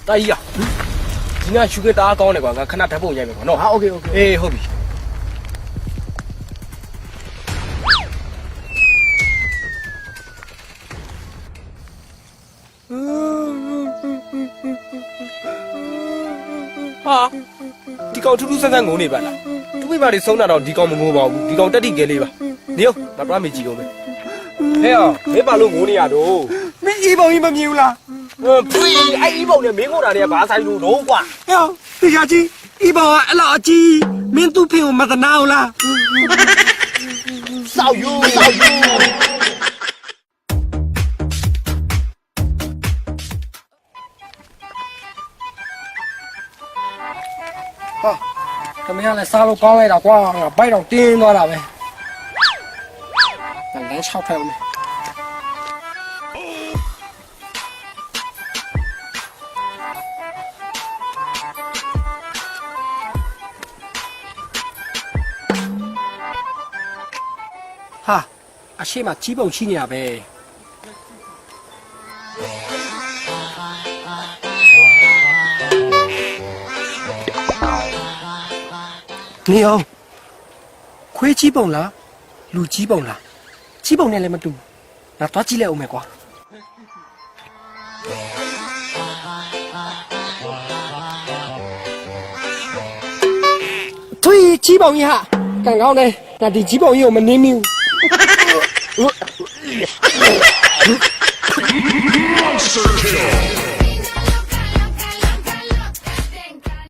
大姨呀，今天去给大家搞那个，俺看他太不严明了，喏。好 OK OK。哎，好比。啊，ဒီကောင်ထူးထူးဆန်းဆန်းငုံနေပါလားသူမိမတွေဆုံးတာတော့ဒီကောင်မငိုပါဘူးဒီကောင်တက်တိကဲလေးပါနေရောငါပြမေးကြည့်အောင်မယ်ဟဲ့အောင်မင်းပါလို့ငိုနေရတော့ မင်းအေးပုံကြီးမမြင်ဘူးလား ဖွေးအဲ့ဒီပုံနဲ့မင်းငိုတာတွေကဘာဆိုင်လို့တော့ကွာ ဟဲ့ဒီကကြီးအေးပုံကအဲ့လောက်အကြီးမင်းသူ့ဖေကိုမသနာဘူးလား စောက်ယူစောက်ယူ ဟာသမီးကလည်းစားလို့ကောင်းလိုက်တာကွာငါဘိုက်တော့တင်းသွားတာပဲလမ်း၆ထွက်ဦးမယ်ဟာအရှိမကြီးပုံချိနေတာပဲနေအောင်ခွေးကြီးပုံလားလူကြီးပုံလားကြီးပုံနဲ့လည်းမတူငါသွားကြည့်လိုက်အောင်မယ်ကွာထွေးကြီးပုံကြီးဟာကန်ကောင်းတယ်ငါဒီကြီးပုံကြီးကိုမနှင်းမိဘူး Monster kill!